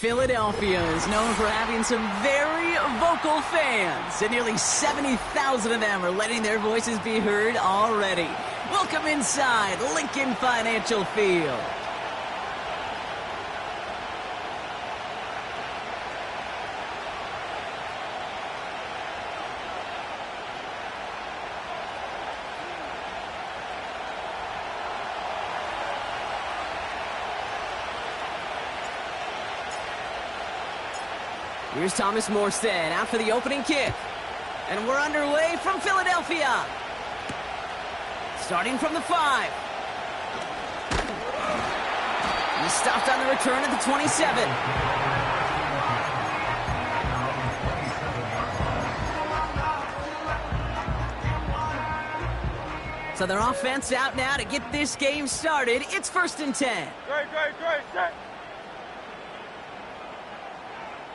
Philadelphia is known for having some very vocal fans, and nearly 70,000 of them are letting their voices be heard already. Welcome inside Lincoln Financial Field. Here's Thomas Morstead out for the opening kick. And we're underway from Philadelphia. Starting from the 5. He's stopped on the return at the 27. So their offense out now to get this game started. It's 1st and 10. Great, set.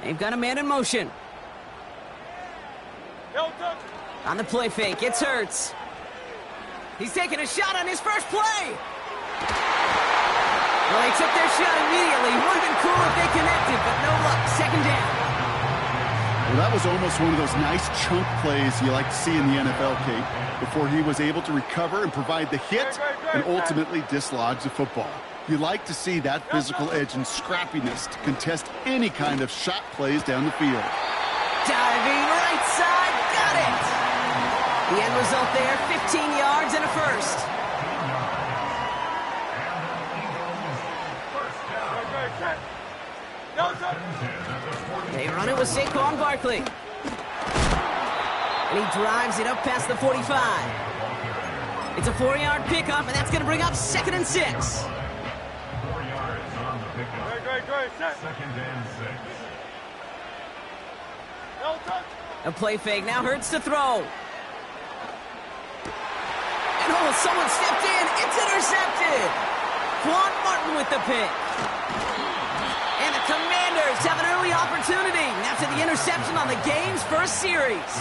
They've got a man in motion. On the play fake, it's Hurts. He's taking a shot on his first play. Well, they took their shot immediately. Would have been cool if they connected, but no luck. 2nd down. Well, that was almost one of those nice chunk plays you like to see in the NFL, Kate, before he was able to recover and provide the hit and ultimately dislodge the football. You like to see that physical edge and scrappiness to contest any kind of shot plays down the field. Diving right side, got it! The end result there, 15 yards and a first. They run it with Saquon Barkley. And he drives it up past the 45. It's a 4-yard pickup, and that's going to bring up 2nd and 6. A play fake, now Hurts to throw. And oh, someone stepped in, it's intercepted! Quan Martin with the pick. And the Commanders have an early opportunity after the interception on the game's first series.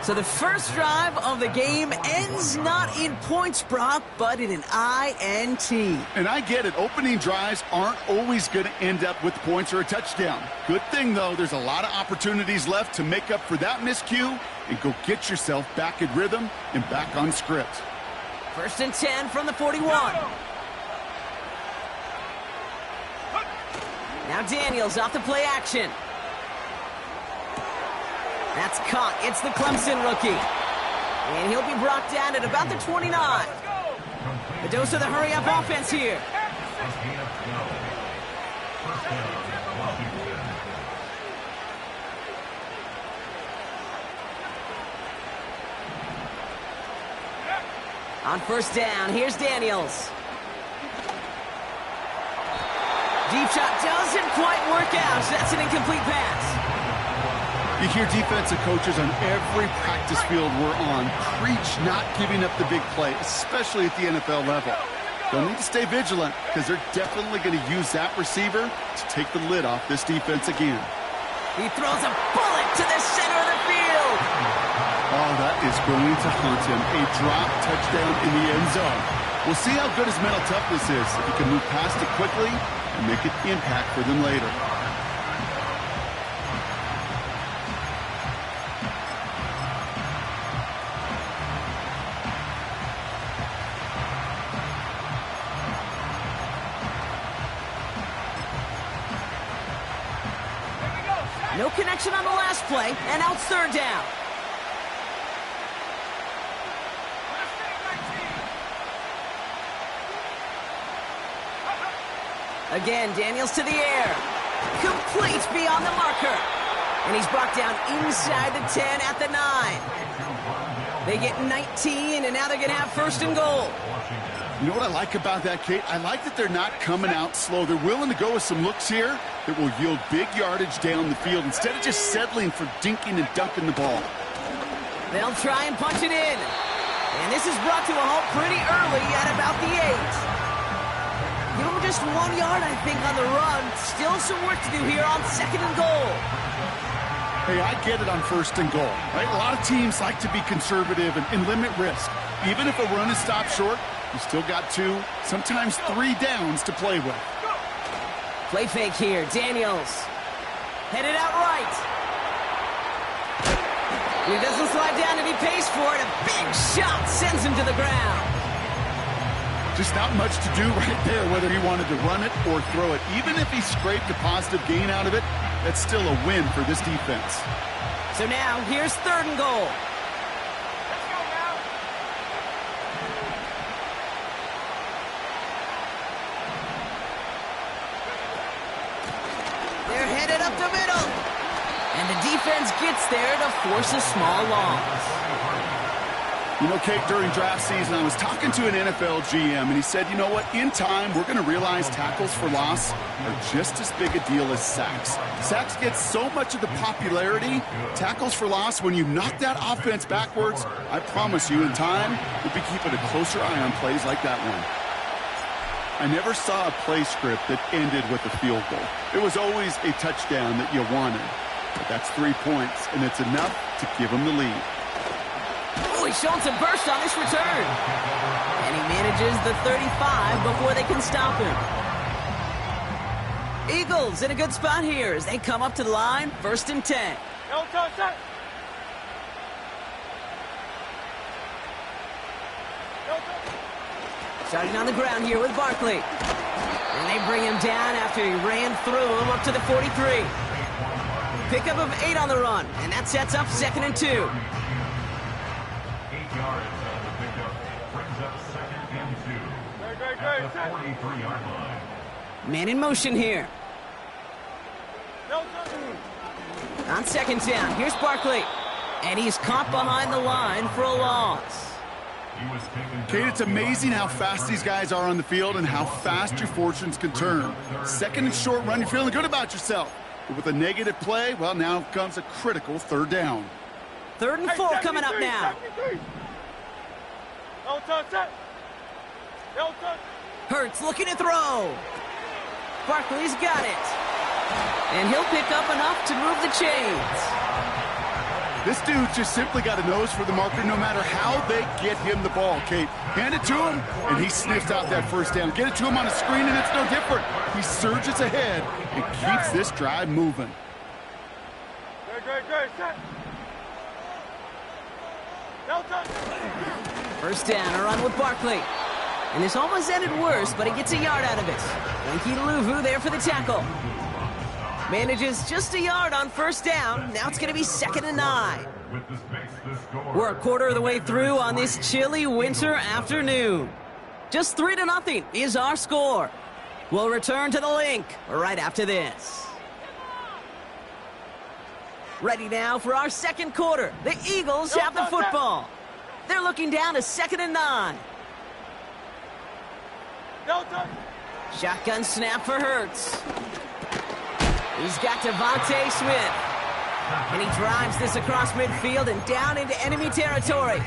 So the first drive of the game ends not in points, Brock, but in an INT. And I get it. Opening drives aren't always going to end up with points or a touchdown. Good thing, though, there's a lot of opportunities left to make up for that miscue and go get yourself back in rhythm and back on script. 1st and 10 from the 41. Now Daniels off the play action. That's caught. It's the Clemson rookie. And he'll be brought down at about the 29. A dose of the hurry-up offense here. On 1st down, here's Daniels. Deep shot doesn't quite work out. That's an incomplete pass. You hear defensive coaches on every practice field we're on preach not giving up the big play, especially at the NFL level. They'll need to stay vigilant because they're definitely going to use that receiver to take the lid off this defense again. He throws a bullet to the center of the field. Oh, that is going to haunt him. A drop touchdown in the end zone. We'll see how good his mental toughness is if he can move past it quickly and make an impact for them later. No connection on the last play, and now it's 3rd down. Again, Daniels to the air. Complete beyond the marker. And he's brought down inside the 10 at the 9. They get 19, and now they're going to have 1st and goal. You know what I like about that, Kate? I like that they're not coming out slow. They're willing to go with some looks here that will yield big yardage down the field instead of just settling for dinking and dunking the ball. They'll try and punch it in. And this is brought to a halt pretty early at about the 8. Give them just 1 yard, I think, on the run. Still some work to do here on 2nd and goal. Hey, I get it on 1st and goal, right? A lot of teams like to be conservative and limit risk. Even if a run is stopped short, you still got 2, sometimes 3 downs to play with. Play fake here. Daniels. Headed out right. He doesn't slide down and he pays for it. A big shot sends him to the ground. Just not much to do right there, whether he wanted to run it or throw it. Even if he scraped a positive gain out of it, that's still a win for this defense. So now, here's 3rd and goal. Let's go now. They're headed up the middle. And the defense gets there to force a small loss. You know, Kate, during draft season, I was talking to an NFL GM, and he said, you know what, in time, we're going to realize tackles for loss are just as big a deal as sacks. Sacks get so much of the popularity. Tackles for loss, when you knock that offense backwards, I promise you, in time, we'll be keeping a closer eye on plays like that one. I never saw a play script that ended with a field goal. It was always a touchdown that you wanted. But that's 3 points, and it's enough to give them the lead. Oh, he's showing some burst on this return. And he manages the 35 before they can stop him. Eagles in a good spot here as they come up to the line, 1st and 10. No touch that. No touch. Starting on the ground here with Barkley. And they bring him down after he ran through him up to the 43. Pickup of 8 on the run, and that sets up 2nd and 2. 8 yards on the pickup. Brings up 2nd and 2. At the 43-yard line. Man in motion here. No touch. On 2nd down, here's Barkley. And he's caught behind the line for a loss. Kate, it's amazing how fast these guys are on the field and how fast your fortunes can turn. 2nd and short run, you're feeling good about yourself. But with a negative play, well, now comes a critical 3rd down. 3rd and 4 coming up now. 73. No touch that. No touch. Hurts looking to throw. Barkley's got it. And he'll pick up enough to move the chains. This dude just simply got a nose for the marker no matter how they get him the ball, Kate. Hand it to him, and he sniffs out that 1st down. Get it to him on a screen, and it's no different. He surges ahead and keeps this drive moving. Great. Set. No touch. 1st down, a run with Barkley. And this almost ended worse, but he gets a yard out of it. Winky Luvu there for the tackle. Manages just a yard on 1st down. Now it's going to be 2nd and 9. We're a quarter of the way through on this chilly winter afternoon. Just 3-0 is our score. We'll return to the link right after this. Ready now for our 2nd quarter. The Eagles have the football. They're looking down to 2nd and 9. No touch. Shotgun snap for Hurts. He's got Devontae Smith. And he drives this across midfield and down into enemy territory.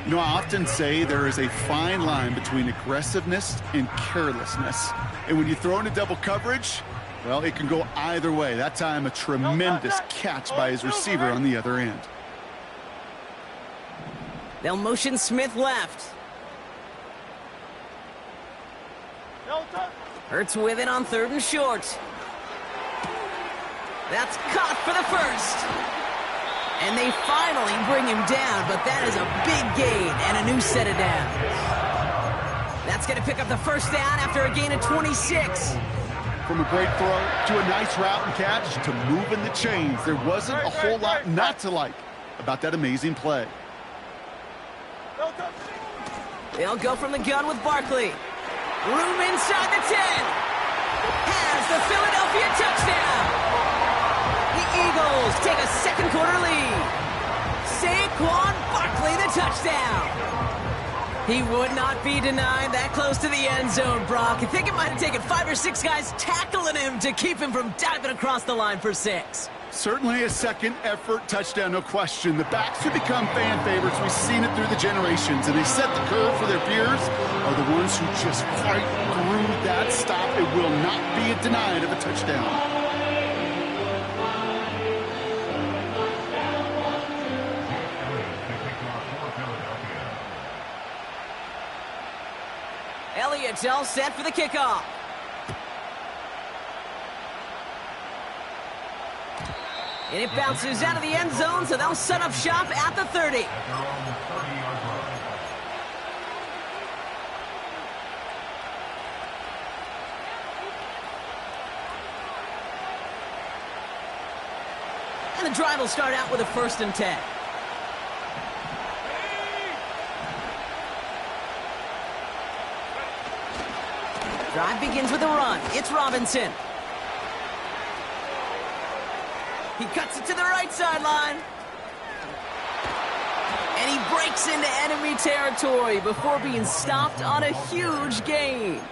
You know, I often say there is a fine line between aggressiveness and carelessness. And when you throw into double coverage, well, it can go either way. That time, a tremendous catch by his receiver on the other end. They'll motion Smith left. No touch. Hurts with it on 3rd and short. That's caught for the 1st. And they finally bring him down, but that is a big gain and a new set of downs. That's going to pick up the 1st down after a gain of 26. From a great throw to a nice route and catch to moving the chains. There wasn't a whole lot not to like about that amazing play. No touch. They'll go from the gun with Barkley. Room inside the 10. Has the Philadelphia touchdown. The Eagles take a 2nd quarter lead. Saquon Barkley the touchdown. He would not be denied that close to the end zone, Brock. I think it might have taken 5 or 6 guys tackling him to keep him from diving across the line for 6. Certainly a 2nd effort touchdown, no question. The backs who become fan favorites, we've seen it through the generations, and they set the curve for their peers, are the ones who just fight through that stop. It will not be denied of a touchdown. Elliott's all set for the kickoff. And it bounces out of the end zone, so they'll set up shop at the 30. And the drive will start out with a 1st and 10. Drive begins with a run. It's Robinson. He cuts it to the right sideline. And he breaks into enemy territory before being stopped on a huge gain.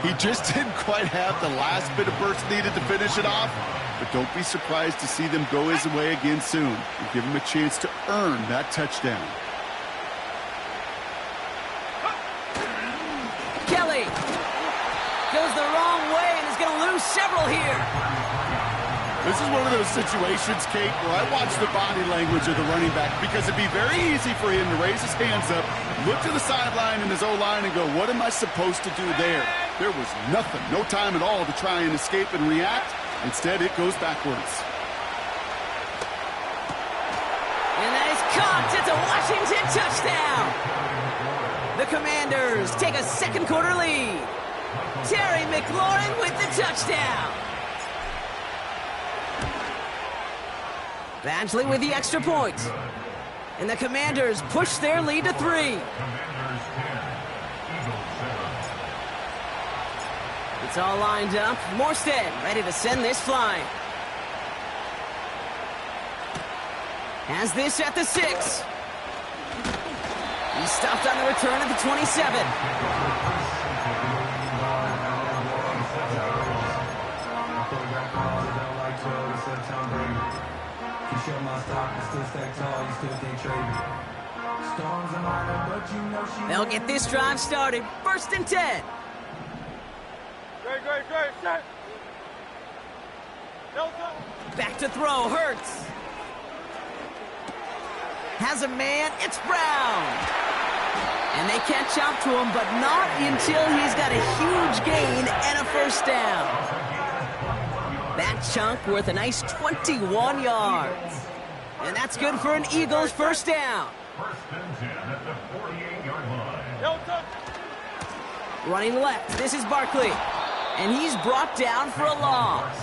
He just didn't quite have the last bit of burst needed to finish it off. But don't be surprised to see them go his way again soon and give him a chance to earn that touchdown. Kelly goes the wrong way and is going to lose several here. This is one of those situations, Kate, where I watch the body language of the running back because it'd be very easy for him to raise his hands up, look to the sideline in his O-line and go, what am I supposed to do there? There was nothing, no time at all to try and escape and react. Instead, it goes backwards. And that is caught. It's a Washington touchdown. The Commanders take a second quarter lead. Terry McLaurin with the touchdown. Badgley with the extra point. And the Commanders push their lead to 3. It's all lined up. Morstead ready to send this flying. Has this at the 6. He's stopped on the return at the 27. They'll get this drive started. 1st and 10. Great, set. Back to throw, Hurts. Has a man, it's Brown. And they catch up to him, but not until he's got a huge gain and a 1st down. That chunk worth a nice 21 yards. And that's good for an Eagles 1st down. 1st and 10 at the 48-yard line. Running left, this is Barkley. And he's brought down for a loss.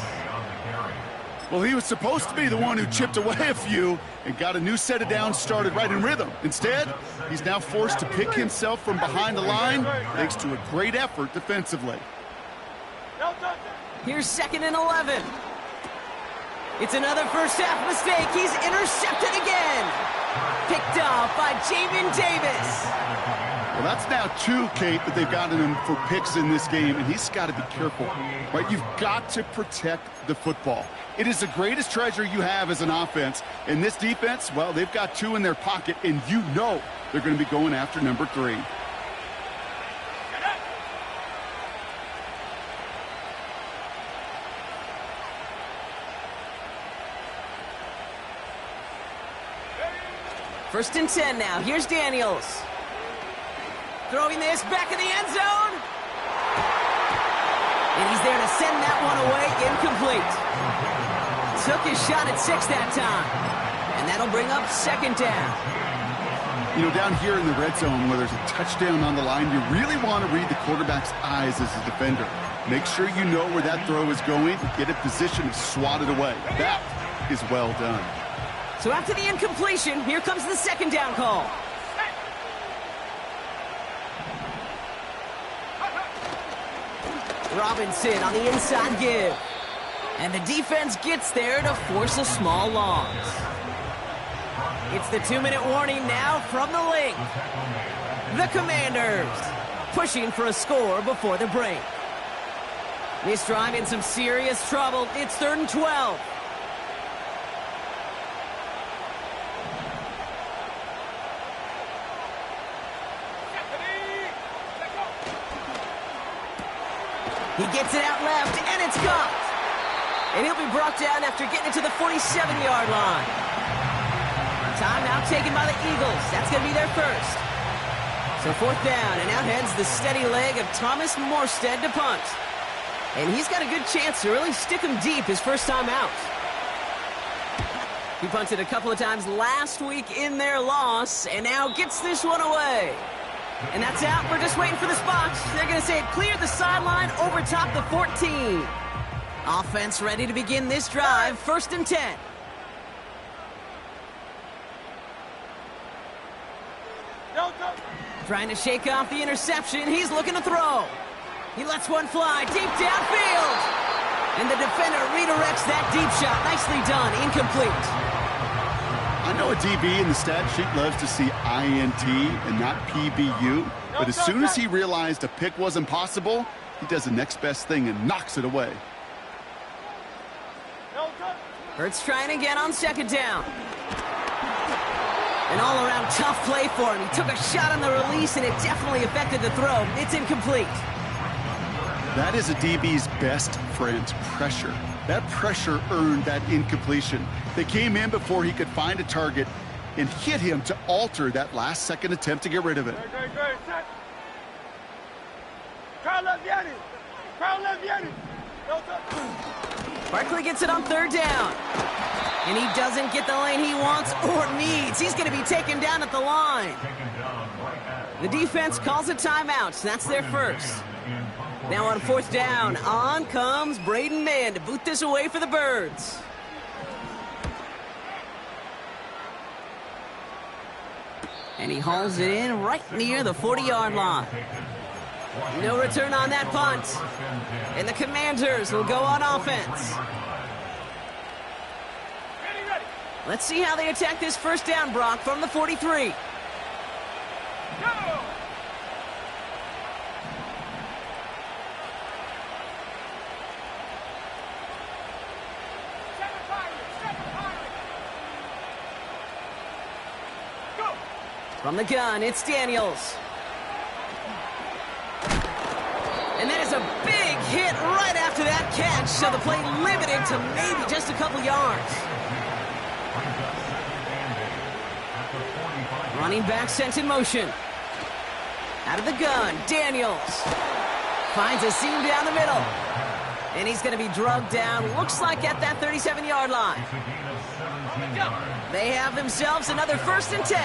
Well, he was supposed to be the one who chipped away a few and got a new set of downs started right in rhythm. Instead, he's now forced to pick himself from behind the line thanks to a great effort defensively. Here's 2nd and 11. It's another first half mistake. He's intercepted again. Picked off by Jamin Davis. Well, that's now 2, Kate, that they've gotten him for picks in this game, and he's got to be careful, right? You've got to protect the football. It is the greatest treasure you have as an offense. And this defense, well, they've got 2 in their pocket, and you know they're going to be going after number 3. First and 10 now. Here's Daniels. Throwing this back in the end zone. And he's there to send that one away. Incomplete. Took his shot at 6 that time. And that'll bring up 2nd down. You know, down here in the red zone where there's a touchdown on the line, you really want to read the quarterback's eyes as a defender. Make sure you know where that throw is going and get a position to swat it away. That is well done. So after the incompletion, here comes the 2nd down call. Robinson on the inside give. And the defense gets there to force a small loss. It's the 2-minute warning now from the link. The Commanders pushing for a score before the break. This drive in some serious trouble. It's 3rd and 12. He gets it out left, and it's caught. And he'll be brought down after getting it to the 47-yard line. Timeout taken by the Eagles. That's going to be their first. So 4th down, and out heads the steady leg of Thomas Morstead to punt. And he's got a good chance to really stick him deep his first time out. He punted a couple of times last week in their loss, and now gets this one away. And that's out. We're just waiting for the spot. They're going to say it cleared the sideline over top the 14. Offense ready to begin this drive. 1st and 10. Trying to shake off the interception. He's looking to throw. He lets one fly deep downfield. And the defender redirects that deep shot. Nicely done. Incomplete. I know a DB in the stat sheet loves to see INT and not PBU, but as soon as he realized a pick wasn't possible, he does the next best thing and knocks it away. Hurts trying again on 2nd down. An all-around tough play for him. He took a shot on the release, and it definitely affected the throw. It's incomplete. That is a DB's best friend, pressure. That pressure earned that incompletion. They came in before he could find a target and hit him to alter that last-second attempt to get rid of it. Barkley gets it on 3rd down. And he doesn't get the lane he wants or needs. He's going to be taken down at the line. The defense calls a timeout. That's their first. Now on 4th down, on comes Braden Mann to boot this away for the Birds. And he hauls it in right near the 40-yard line. No return on that punt. And the Commanders will go on offense. Let's see how they attack this 1st down, Brock, from the 43. Go! From the gun, it's Daniels. And that is a big hit right after that catch, so the play limited to maybe just a couple yards. Running back sent in motion. Out of the gun, Daniels. Finds a seam down the middle. And he's going to be drugged down, looks like at that 37-yard line. They have themselves another 1st and 10.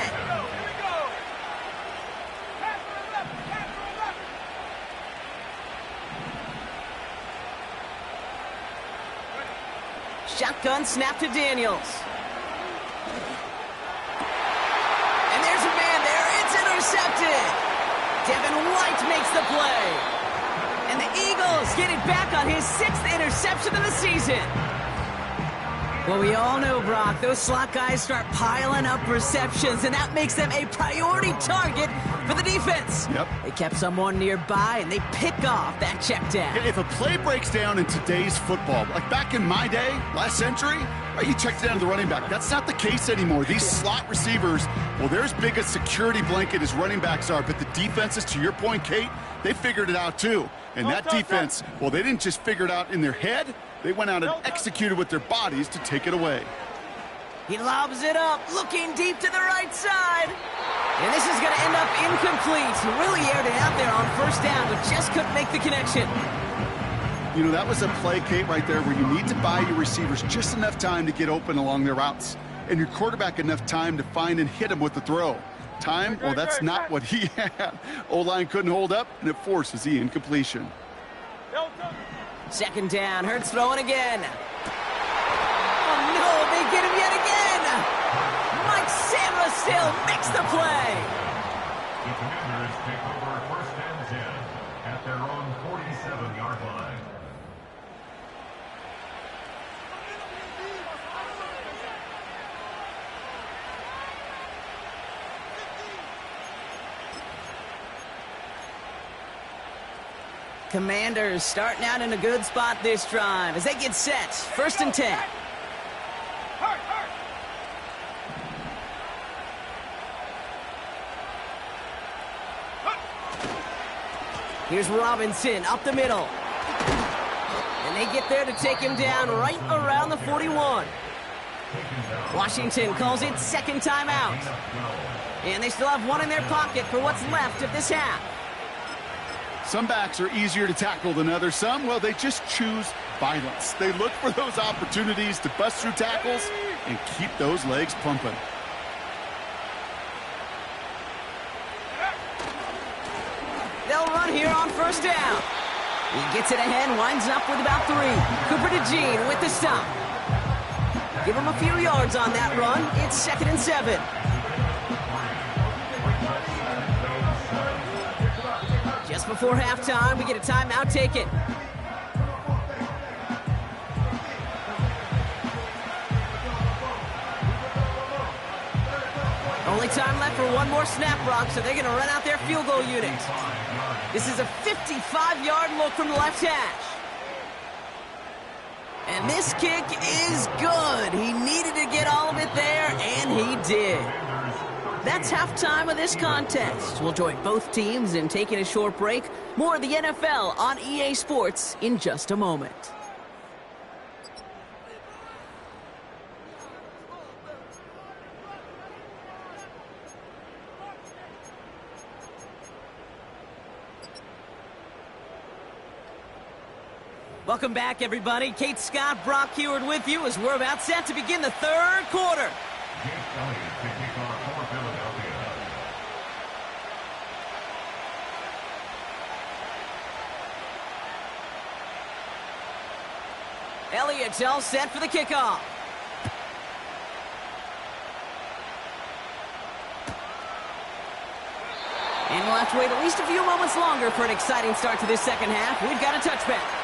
Shotgun snap to Daniels. And there's a man there. It's intercepted. Devin White makes the play. And the Eagles get it back on his 6th interception of the season. Well, we all know, Brock, those slot guys start piling up receptions, and that makes them a priority target for the defense. Yep. They kept someone nearby, and they pick off that check down. If a play breaks down in today's football, like back in my day, last century, right, you checked it down to the running back. That's not the case anymore. These slot receivers, well, they're as big a security blanket as running backs are, but the defenses, to your point, Kate, they figured it out too. And that defense, well, they didn't just figure it out in their head. They went out and executed with their bodies to take it away. He lobs it up, looking deep to the right side. And this is going to end up incomplete. He really aired it out there on 1st down, but just couldn't make the connection. You know, that was a play, Kate, right there where you need to buy your receivers just enough time to get open along their routes, and your quarterback enough time to find and hit him with the throw. Time, well, that's not what he had. O-line couldn't hold up, and it forces the incompletion. 2nd down, Hurts throwing again. Oh no, they get him yet again. Mike Sandler still makes the play. The Commanders take over 1st and 10 at their own 47-yard line. Commanders starting out in a good spot this drive as they get set. 1st and 10. Here's Robinson up the middle. And they get there to take him down right around the 41. Washington calls it 2nd timeout. And they still have one in their pocket for what's left of this half. Some backs are easier to tackle than others. Some, well, they just choose violence. They look for those opportunities to bust through tackles and keep those legs pumping. They'll run here on first down. He gets it ahead, winds up with about 3. Cooper to Gene with the stop. Give him a few yards on that run. It's 2nd and 7. Just before halftime, we get a timeout taken. Only time left for one more snap, Brock, so they're going to run out their field goal unit. This is a 55-yard look from the left hash. And this kick is good. He needed to get all of it there, and he did. That's halftime of this contest. We'll join both teams in taking a short break. More of the NFL on EA Sports in just a moment. Welcome back, everybody. Kate Scott, Brock Heward with you as we're about set to begin the third quarter. Elliott's all set for the kickoff. And we'll have to wait at least a few moments longer for an exciting start to this second half. We've got a touchback.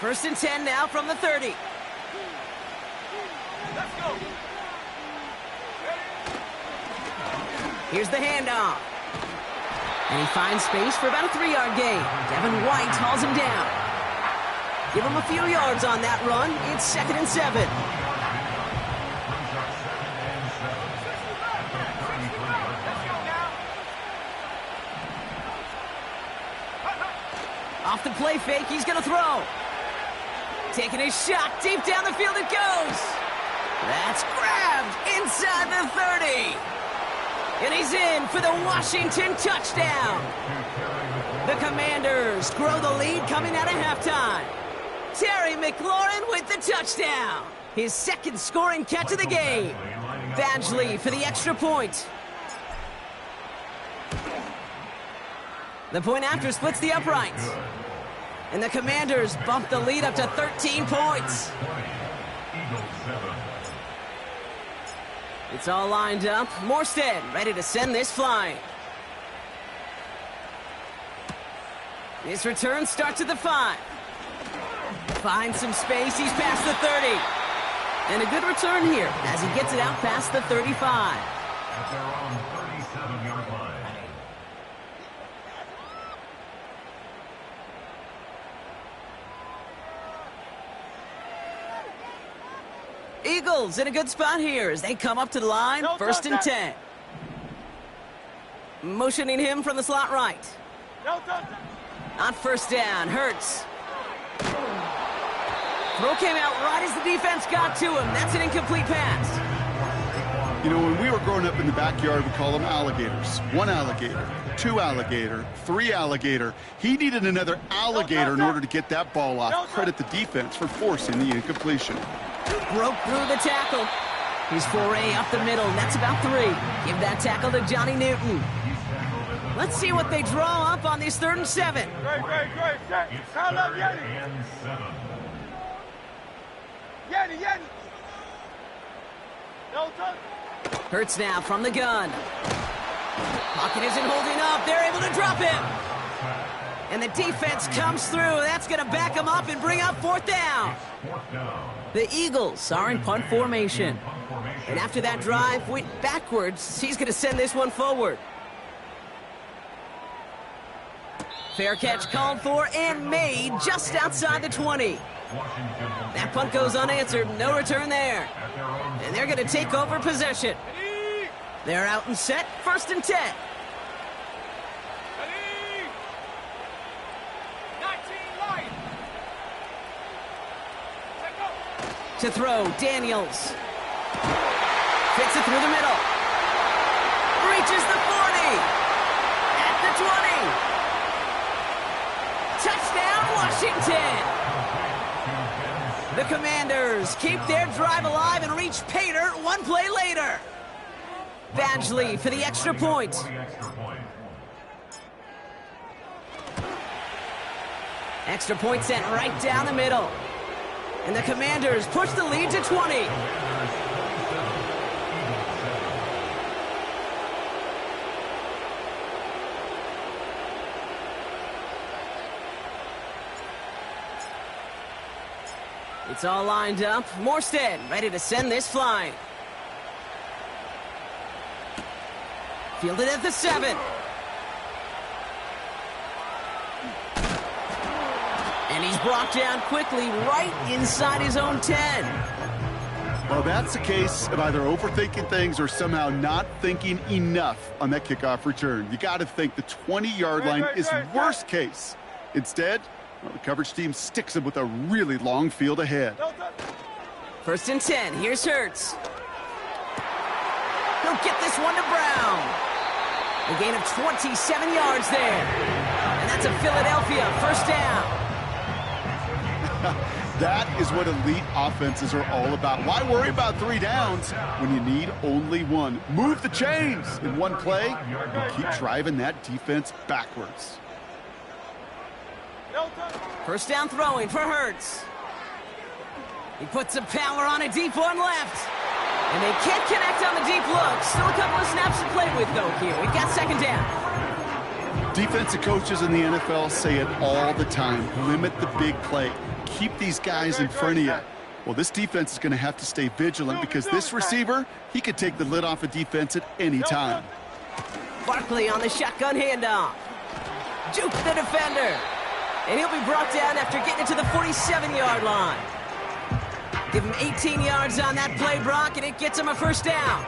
First and 10 now from the 30. Let's go. Here's the handoff. And he finds space for about a 3-yard gain. Devin White hauls him down. Give him a few yards on that run. It's 2nd and 7. Off the play fake, he's going to throw. Taking a shot, deep down the field it goes. That's grabbed inside the 30. And he's in for the Washington touchdown. The Commanders grow the lead coming out of halftime. Terry McLaurin with the touchdown. His 2nd scoring catch of the game. Badgley for the extra point. The point after splits the uprights. And the Commanders bump the lead up to 13 points. It's all lined up. Morstead ready to send this flying. His return starts at the 5. Finds some space. He's past the 30. And a good return here as he gets it out past the 35. At their own 37-yard line. Eagles in a good spot here as they come up to the line. First and 10. Motioning him from the slot right. On first down, Hurts. Throw came out right as the defense got to him. That's an incomplete pass. You know, when we were growing up in the backyard, we call them alligators. 1 alligator, 2 alligator, 3 alligator. He needed another alligator in order to get that ball off. Credit the defense for forcing the incompletion. Broke through the tackle. His foray up the middle. That's about 3. Give that tackle to Johnny Newton. Let's see what they draw up on this 3rd and 7. Great. It's 3rd and 7. Yanni. No touch. Hurts now from the gun. Pocket isn't holding up. They're able to drop him. And the defense comes through. That's going to back him up and bring up 4th down. The Eagles are in punt formation. And after that drive went backwards, he's going to send this one forward. Fair catch called for and made just outside the 20. That punt goes unanswered. No return there. And they're going to take over possession. They're out and set. 1st and 10. To throw, Daniels. Fits it through the middle. Reaches the 40. At the 20. Touchdown, Washington. The Commanders keep their drive alive and reach pay dirt 1 play later. Badgley for the extra point. Extra point sent right down the middle. And the Commanders push the lead to 20. It's all lined up. Morstead ready to send this flying. Fielded at the 7. And he's brought down quickly right inside his own 10. Well, that's the case of either overthinking things or somehow not thinking enough on that kickoff return. You got to think the 20-yard line is worst case. Instead, well, the coverage team sticks him with a really long field ahead. 1st and 10. Here's Hurts. He'll get this one to Brown. A gain of 27 yards there. And that's a Philadelphia 1st down. That is what elite offenses are all about. Why worry about 3 downs when you need only 1? Move the chains in 1 play and keep driving that defense backwards. 1st down throwing for Hurts. He puts some power on a deep one left. And they can't connect on the deep look. Still a couple of snaps to play with, though, here. We've got 2nd down. Defensive coaches in the NFL say it all the time. Limit the big play. keep these guys in front of you. Well, this defense is going to have to stay vigilant because this receiver, he could take the lid off a defense at any time. Barkley on the shotgun handoff. Juke the defender. And he'll be brought down after getting it to the 47-yard line. Give him 18 yards on that play, Brock, and it gets him a first down.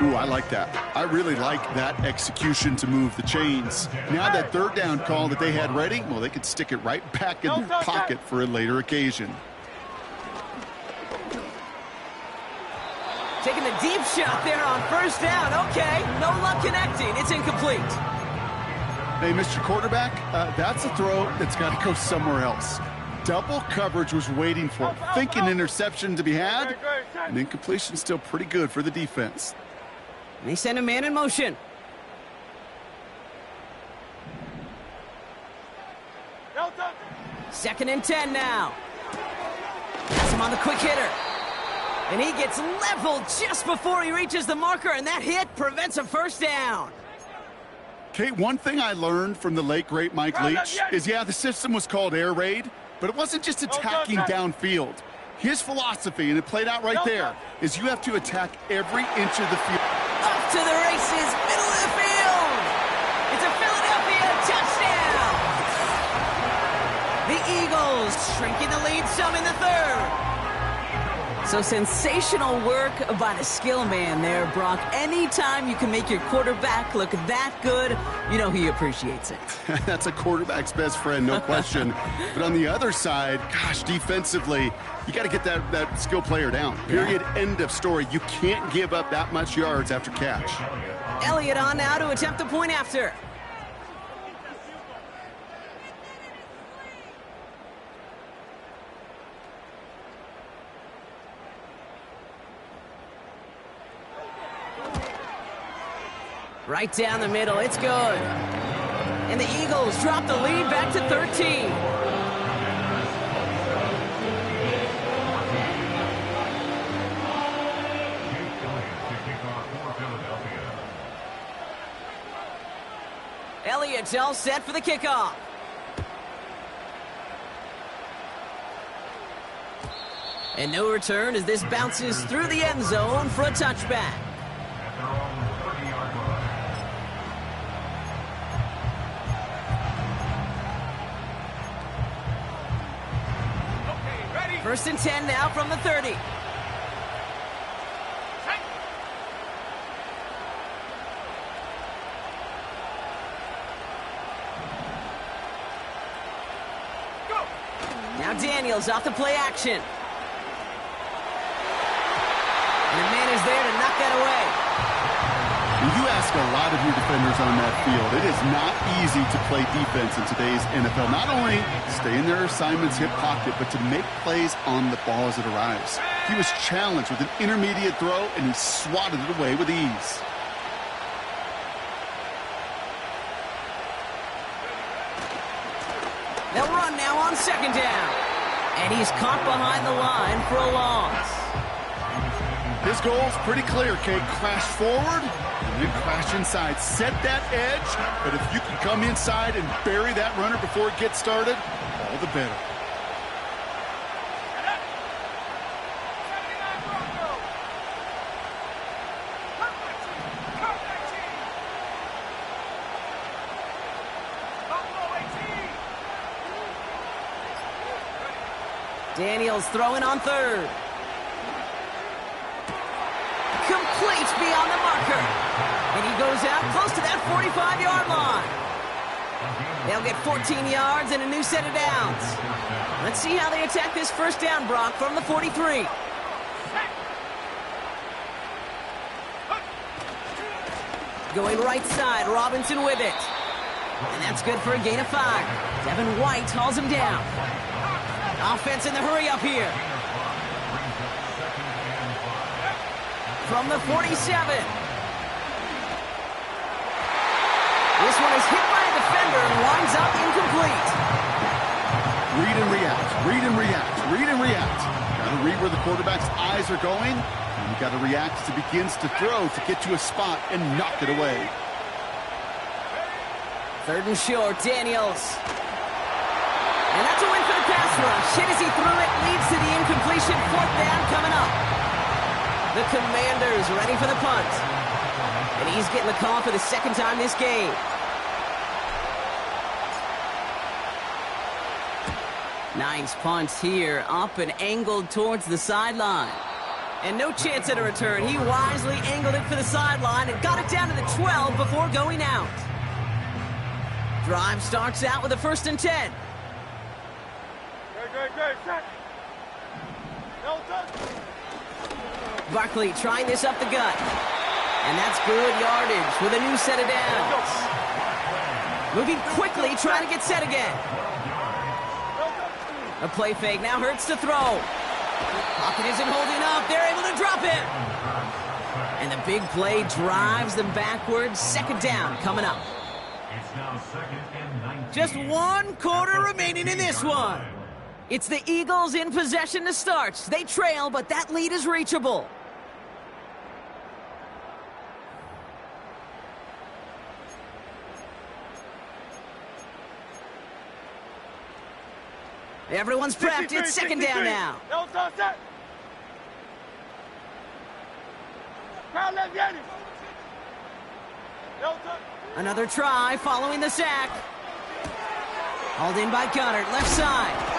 Ooh, I like that. I really like that execution to move the chains. Now that third down call that they had ready, well, they could stick it right back in their pocket for a later occasion. Taking a deep shot there on first down. Okay, no luck connecting. It's incomplete. Hey, Mr. Quarterback, that's a throw that's got to go somewhere else. Double coverage was waiting for it. Think an interception to be had, and incompletion still pretty good for the defense. And they send a man in motion. Second and 10 now. Has him on the quick hitter. And he gets leveled just before he reaches the marker, and that hit prevents a first down. Kate, one thing I learned from the late, great Mike Leach is, yeah, the system was called air raid, but it wasn't just attacking downfield. His philosophy, and it played out right there, is you have to attack every inch of the field. Off to the races, middle of the field. It's a Philadelphia touchdown. The Eagles shrinking the lead some in the third. So sensational work by the skill man there, Brock. Anytime you can make your quarterback look that good, you know he appreciates it. That's a quarterback's best friend, no question. But on the other side, gosh, defensively, you got to get that skill player down. Period, end of story. You can't give up that much yards after catch. Elliott on now to attempt the point after. Right down the middle, it's good. And the Eagles drop the lead back to 13. Elliott's all set for the kickoff. And no return as this bounces through the end zone for a touchback. First and 10 now from the 30. Now Daniels off the play action. And the man is there to knock that away. You ask a lot of your defenders on that field. It is not easy to play defense in today's NFL. Not only stay in their assignment's hip pocket, but to make plays on the ball as it arrives. He was challenged with an intermediate throw, and he swatted it away with ease. They'll run now on second down. And he's caught behind the line for a loss. His goal's pretty clear, Kate. Crash forward and then crash inside. Set that edge, but if you can come inside and bury that runner before it gets started, all the better. Daniels throwing on third. Complete beyond the marker. And he goes out close to that 45-yard line. They'll get 14 yards and a new set of downs. Let's see how they attack this first down, Brock, from the 43. Going right side, Robinson with it. And that's good for a gain of 5. Devin White hauls him down. Offense in the hurry up here. From the 47. This one is hit by a defender and winds up incomplete. Read and react, read and react, read and react. Got to read where the quarterback's eyes are going, and you got to react as he begins to throw to get to a spot and knock it away. Third and short, Daniels. And that's a win for the Pass pass rush. Hit as he threw it. Leads to the incompletion. Fourth down coming up. The Commanders ready for the punt. And he's getting the call for the second time this game. Nice punt here, up and angled towards the sideline. And no chance at a return. He wisely angled it for the sideline and got it down to the 12 before going out. Drive starts out with a 1st and 10. Great. Set. Delta. Barkley trying this up the gut. And that's good yardage with a new set of downs. Moving quickly, trying to get set again. A play fake, now Hurts to throw. Pocket isn't holding up, they're able to drop him. And the big play drives them backwards. Second down coming up. It's now 2nd and 19. Just 1 quarter remaining in this one. It's the Eagles in possession to start. They trail, but that lead is reachable. Everyone's prepped. It's second down now. Delta, set. Crowd left, Yanni. Delta. Another try following the sack. Hauled in by Goddard, left side.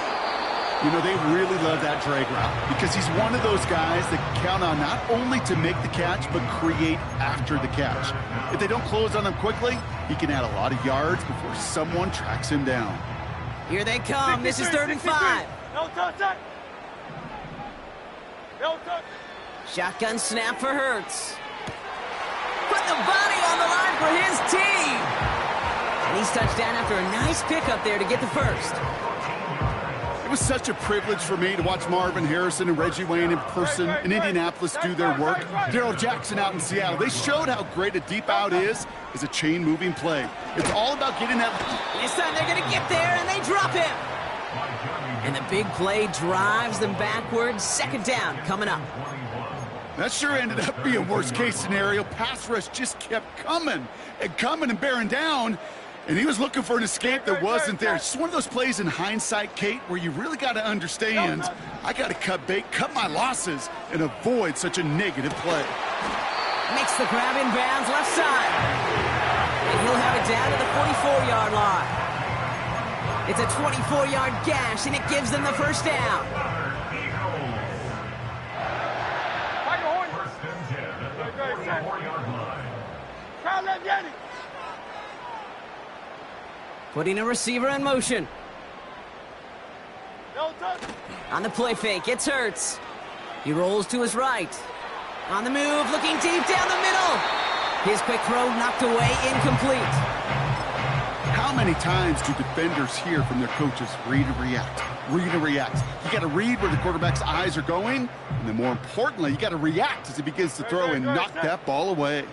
You know, they really love that drag route because he's one of those guys that count on not only to make the catch, but create after the catch. If they don't close on him quickly, he can add a lot of yards before someone tracks him down. Here they come. This is 3rd and 5. Delta, set. Delta. Shotgun snap for Hurts. Put the body on the line for his team. And he's touched down after a nice pickup there to get the first. It was such a privilege for me to watch Marvin Harrison and Reggie Wayne in person in Indianapolis do their work. Darrell Jackson out in Seattle. They showed how great a deep out is a chain-moving play. It's all about getting that. This time they're going to get there, and they drop him. And the big play drives them backwards. Second down coming up. That sure ended up being worst-case scenario. Pass rush just kept coming and bearing down. And he was looking for an escape that wasn't there. It's just one of those plays in hindsight, Kate, where you really got to understand, I got to cut bait, cut my losses, and avoid such a negative play. Makes the grab in bounds left side. And he'll have it down to the 44-yard line. It's a 24-yard gash, and it gives them the first down. First and 10 at the 44-yard line. Crowd left, Yanni. Putting a receiver in motion. Delta. On the play fake, it's Hurts. He rolls to his right. On the move, looking deep down the middle. His quick throw knocked away, incomplete. How many times do defenders hear from their coaches, read and react, read and react? You got to read where the quarterback's eyes are going, and then more importantly, you got to react as he begins to throw and knock that ball away.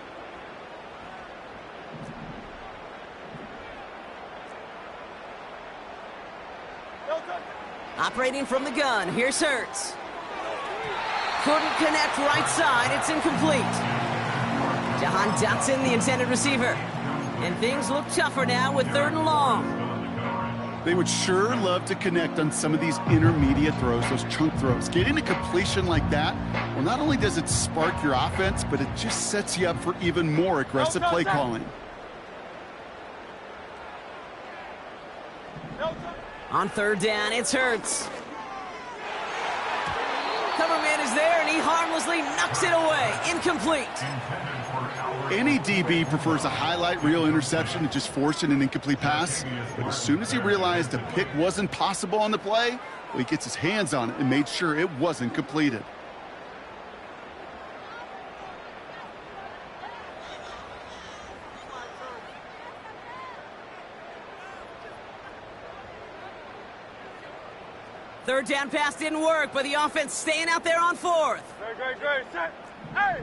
Operating from the gun, here's Hurts. Couldn't connect right side, it's incomplete. Jahan Dotson, the intended receiver. And things look tougher now with 3rd and long. They would sure love to connect on some of these intermediate throws, those chunk throws. Getting a completion like that, well, not only does it spark your offense, but it just sets you up for even more aggressive play calling. On 3rd down, it's Hurts. Cover man is there, and he harmlessly knocks it away. Incomplete. Any DB prefers a highlight reel interception to just forcing an incomplete pass. But as soon as he realized a pick wasn't possible on the play, well, he gets his hands on it and made sure it wasn't completed. Third down pass didn't work, but the offense staying out there on 4th. Great. Set. Hey.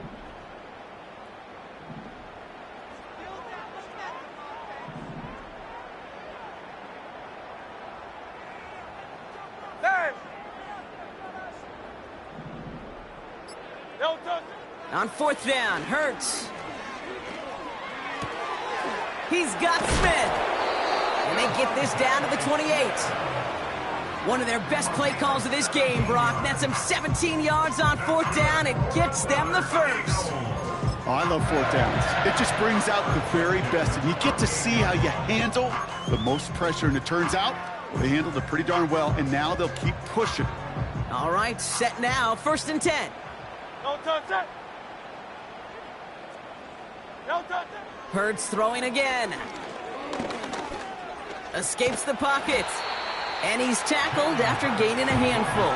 Hey. Delta. On 4th down, Hurts. He's got Smith. And they get this down to the 28. One of their best play calls of this game, Brock. Nets them 17 yards on 4th down and gets them the first. Oh, I love 4th downs. It just brings out the very best, and you get to see how you handle the most pressure, and it turns out they handled it pretty darn well, and now they'll keep pushing. All right, set now, 1st and 10. No touch it. No touch it. Hurts throwing again. Escapes the pocket. And he's tackled after gaining a handful.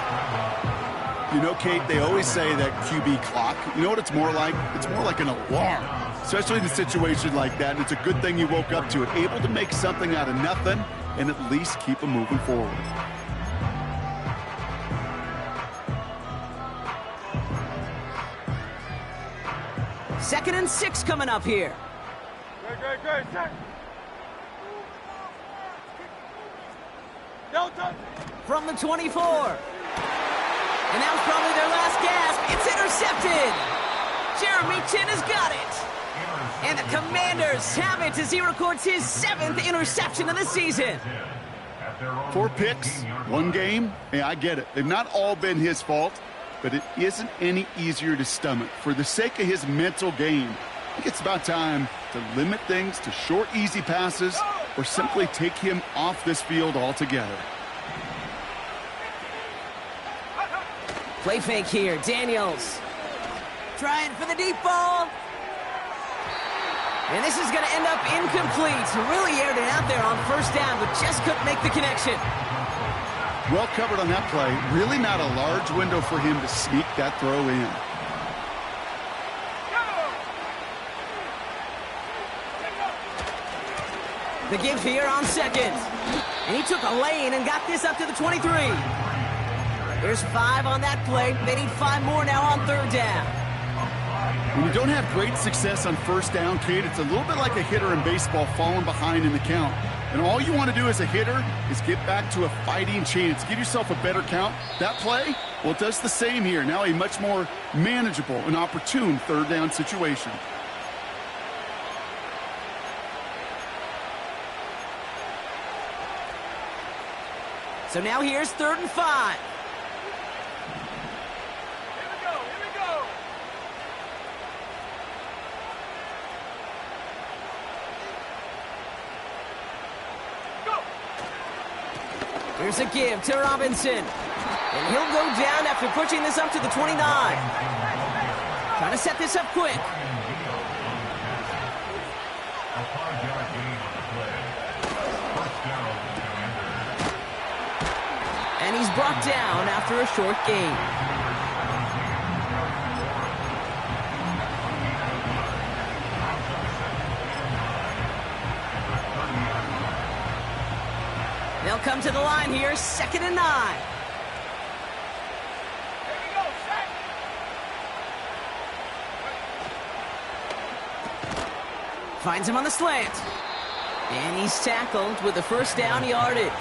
You know, Kate, they always say that QB clock, you know what it's more like? It's more like an alarm, especially in a situation like that, and it's a good thing you woke up to it, able to make something out of nothing and at least keep them moving forward. Second and 6 coming up here. Great, set. No touch. From the 24. And that was probably their last gasp. It's intercepted. Jeremy Chin has got it. And the Commanders have it as he records his 7th interception of the season. 4 picks, 1 game. Yeah, I get it. They've not all been his fault, but it isn't any easier to stomach. For the sake of his mental game, I think it's about time to limit things to short, easy passes or simply take him off this field altogether. Play fake here, Daniels. Trying for the deep ball. And this is going to end up incomplete. Really aired it out there on 1st down, but just couldn't make the connection. Well covered on that play. Really not a large window for him to sneak that throw in. The give here on 2nd. And he took a lane and got this up to the 23. There's 5 on that play. They need 5 more now on 3rd down. When you don't have great success on 1st down, Kate, it's a little bit like a hitter in baseball falling behind in the count. And all you want to do as a hitter is get back to a fighting chance. Give yourself a better count. That play, well, it does the same here. Now a much more manageable and opportune 3rd down situation. So now here's 3rd and 5. Here we go. Here's a give to Robinson. And he'll go down after pushing this up to the 29. Trying to set this up quick. And he's brought down after a short gain. They'll come to the line here, 2nd and 9. Here we go, set. Finds him on the slant. And he's tackled with the 1st down yardage.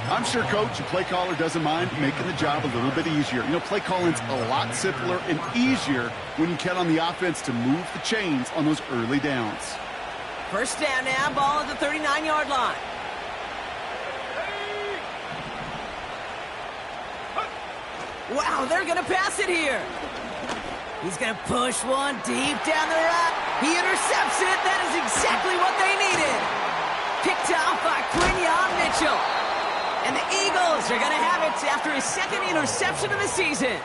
I'm sure coach and play caller doesn't mind making the job a little bit easier. You know, play calling's a lot simpler and easier when you count on the offense to move the chains on those early downs. 1st down now, ball at the 39-yard line. Wow, they're going to pass it here. He's going to push one deep down the right. He intercepts it. That is exactly what they needed. Picked off by Quinyon Mitchell. And the Eagles are going to have it after his 2nd interception of the season.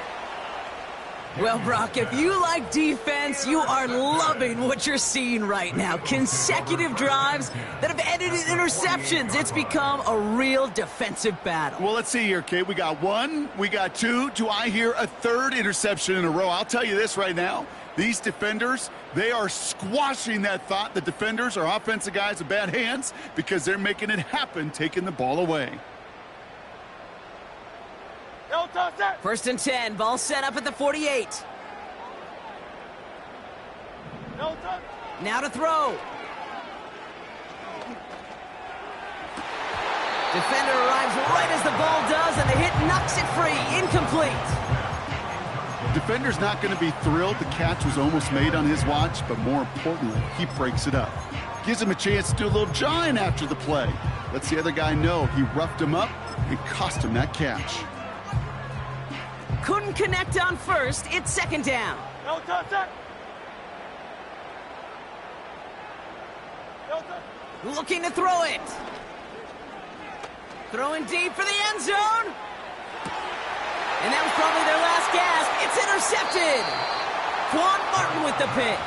Well, Brock, if you like defense, you are loving what you're seeing right now. Consecutive drives that have ended in interceptions. It's become a real defensive battle. Well, let's see here, Kate. We got 1, we got 2. Do I hear a 3rd interception in a row? I'll tell you this right now. These defenders, they are squashing that thought. The defenders are offensive guys with bad hands because they're making it happen, taking the ball away. No touch it. 1st and 10, ball set up at the 48. No touch. Now to throw. Defender arrives right as the ball does, and the hit knocks it free. Incomplete. Defender's not going to be thrilled the catch was almost made on his watch, but more importantly, he breaks it up. Gives him a chance to do a little jawing after the play. Lets the other guy know he roughed him up and cost him that catch. Couldn't connect on first. It's second down. No touch, set. No touch. Looking to throw it. Throwing deep for the end zone. And that was probably their last gasp. It's intercepted. Quan Martin with the pick.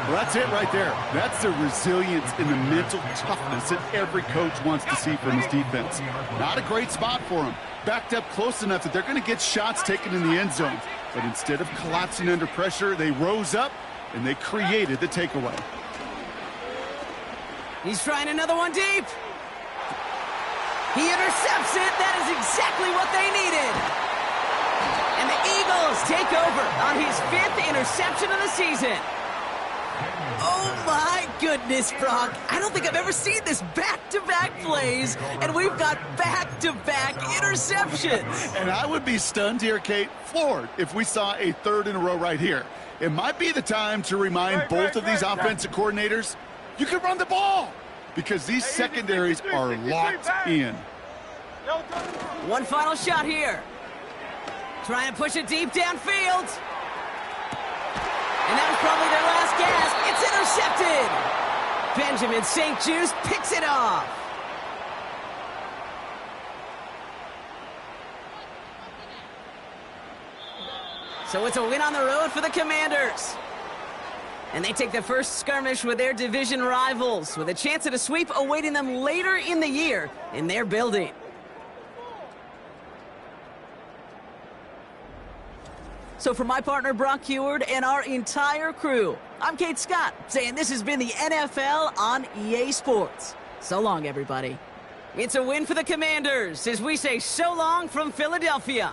Well, that's it right there. That's the resilience and the mental toughness that every coach wants to see from his defense. Not a great spot for him. Backed up close enough that they're going to get shots taken in the end zone. But instead of collapsing under pressure, they rose up and they created the takeaway. He's trying another one deep. He intercepts it. That is exactly what they needed. And the Eagles take over on his 5th interception of the season. Oh my goodness, Brock. I don't think I've ever seen this back-to-back plays, and we've got back-to-back interceptions. And I would be stunned here, Kate, floored, if we saw a 3rd in a row right here. It might be the time to remind both of these offensive coordinators, you can run the ball, because these secondaries are locked in. One final shot here. Trying to push it deep downfield. And that was probably their last gasp. It's intercepted. Benjamin St-Juste picks it off. So it's a win on the road for the Commanders. And they take the first skirmish with their division rivals, with a chance at a sweep awaiting them later in the year in their building. So for my partner, Brock Heward, and our entire crew, I'm Kate Scott, saying this has been the NFL on EA Sports. So long, everybody. It's a win for the Commanders as we say so long from Philadelphia.